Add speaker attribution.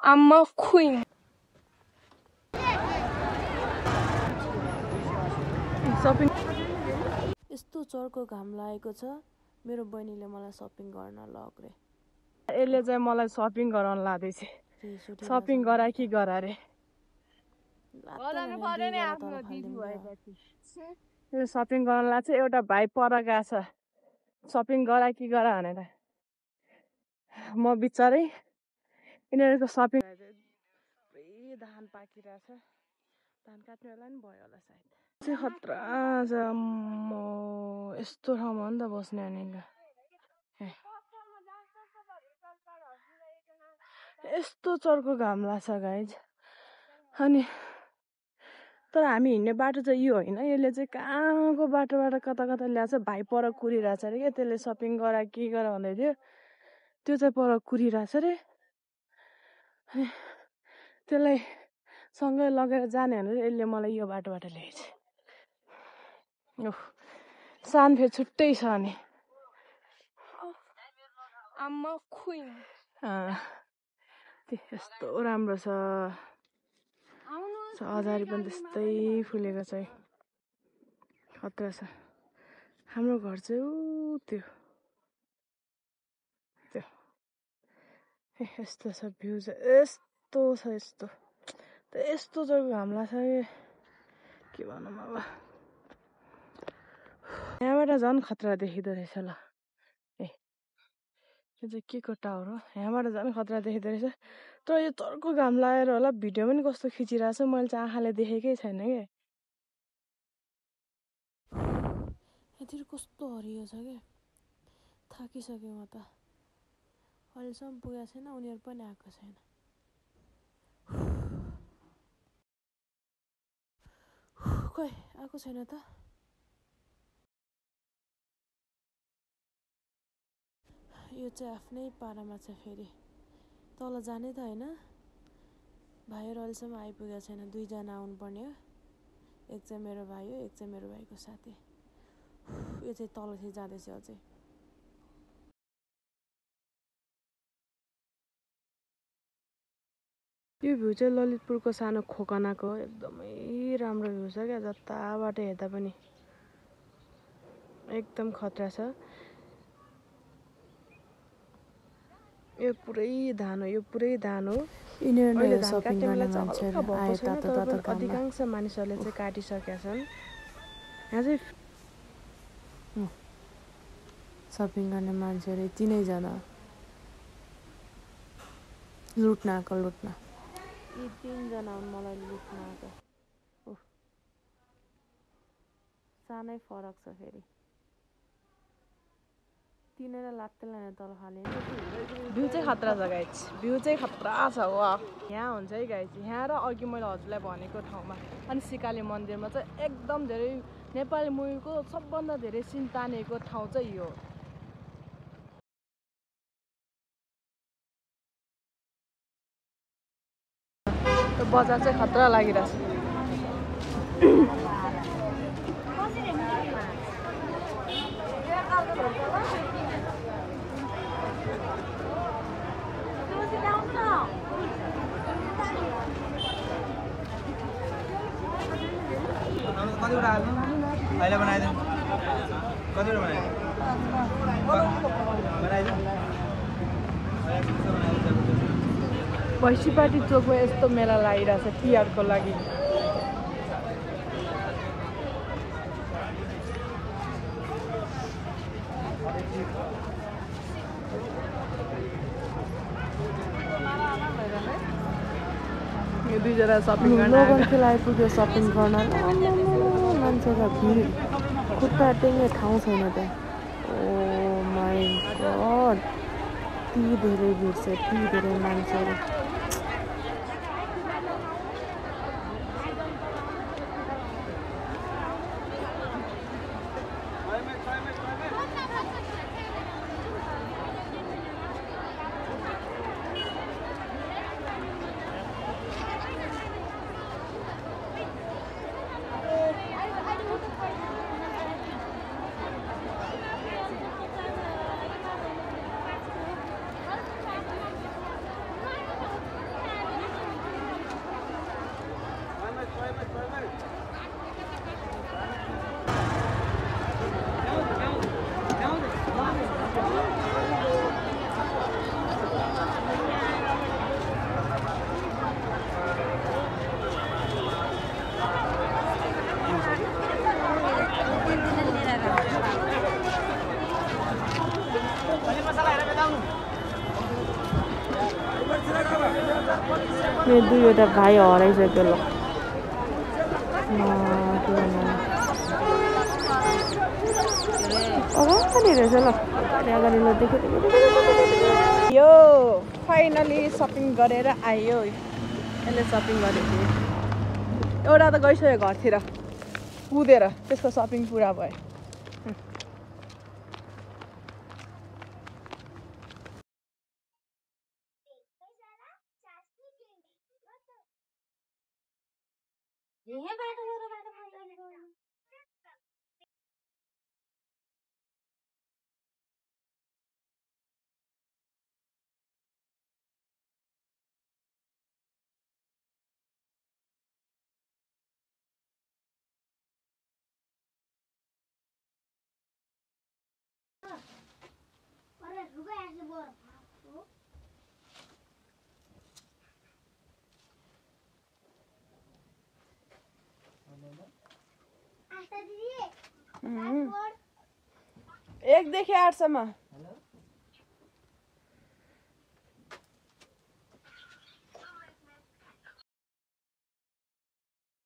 Speaker 1: I'm a queen. Shopping.
Speaker 2: यस्तो चर्को घाम लागेको छ मेरो बहिनीले मलाई शपिङ गर्न लग्रे
Speaker 1: यसले चाहिँ मलाई शपिङ गराउन लादैछ शपिङ गरा कि गरा रे यो शपिङ गर्न लाग्छ एउटा भाइ पर गएको छ शपिङ गरा कि गरा भनेर म बिचारै यिनीहरूको शपिङ धान पाकिरहेछ धान काट्ने बेला नि भयो होला सायद चाहिँ खतरा छ म यस्तो ठाउँमा हो नि त बस्ने अनि यस्तो चर्को घाम लाग्छ गाइज अनि तर हामी हिँड्ने बाटो चाहिँ यो होइन यसले चाहिँ कहाँको बाटोबाट कता कता ल्याएको छ भाइ पर कुरिरहेछ अरे क्या त्यसले सपिङ गरा के गरा भन्दै थियो त्यो चाहिँ पर कुरिरहेछ अरे त्यसलाई सँगै लगेर जाने भनेर यसले मलाई यो बाटोबाट ल्याएछ सान फेरि छुट्टै छ अनि यस्तो राम्रो छ हजारी पनि त्यस्तै फुलेको छ खतरा छ हाम्रो घर चाहिँ ऊ त्यो यस्तो छ भ्यू चाहिँ यस्तो छ यस्तो जग्गा घाम लाग्छ के भनौँ अब यहाँबाट झन् खतरा देखिँदो रहेछ ल यो चाहिँ के को टावर हो यहाँबाट झन् खतरा देखिँदो रहेछ तर यो चर्को घाम लागेर होला भिडियो पनि कस्तो खिचिरहेको छ मैले चाहिँ आँखाले देखेकै छैन क्या
Speaker 2: यतिर कस्तो हरियो छ क्या थाकिसक्यो म त अहिलेसम्म पुगेको छैन उनीहरू पनि आएको छैन खोइ आएको छैन त यो चाहिँ आफ्नै पारामा छ फेरि तल जाने त होइन भाइहरू अहिलेसम्म आइपुगेको छैन दुईजना आउनुपर्ने हो एक चाहिँ मेरो भाइ हो एक चाहिँ मेरो भाइको साथी यो चाहिँ तल चाहिँ जाँदैछ अझै
Speaker 1: यो भ्यू चाहिँ ललितपुरको सानो खोकनाको एकदमै राम्रो भ्यू छ क्या जताबाट हेर्दा पनि एकदम खतरा छ यो पुरै धान हो
Speaker 2: यिनीहरू शपिङ गर्ने मान्छेहरू आए तातो
Speaker 1: अधिकांश मानिसहरूले चाहिँ काटिसकेका छन् यहाँ चाहिँ
Speaker 2: शपिङ गर्ने मान्छेहरू यति नै जना लुट्न आएको यी तीनजना मलाई लुट्न आएको सानै फरक छ फेरि तिनीलाई लात्ते लाने तल खाले
Speaker 1: भ्यू चाहिँ खतरा छ गाइज भ्यू चाहिँ खतरा छ वा यहाँ हुन्छ है गाइज यहाँ र अघि मैले हजुरलाई भनेको ठाउँमा अनि सिकाली मन्दिरमा चाहिँ एकदम धेरै नेपाली मुभीको सबभन्दा धेरै सिन तानेको ठाउँ चाहिँ यो बजार चाहिँ खतरा लागिरहेछ
Speaker 3: कतिवटा हाल्नु अहिले बनाइदिउँ कतिवटा बनाइदिउँ
Speaker 1: भैँसीपाटी चोकमा यस्तो मेला लागिरहेछ तिहारको लागि यो दुईजना शपिङ गर्न
Speaker 2: आइपुग्यो शपिङ गर्न मान्छेको भिड खुट्टा टेङ्गे ठाउँ छैन त्यहाँ ओ माई गड यति धेरै भिड छ यति धेरै मान्छेहरू मेरो दुईवटा भाइ हराइसक्यो ल अगाडि रहेछ ल अगाडि ल देखेँ
Speaker 1: यो फाइनली सपिङ गरेर आयो यसले सपिङ गरेको एउटा त गइसक्यो घरतिर कुदेर त्यसको सपिङ पुरा भयो एकदेखि 8 सम्म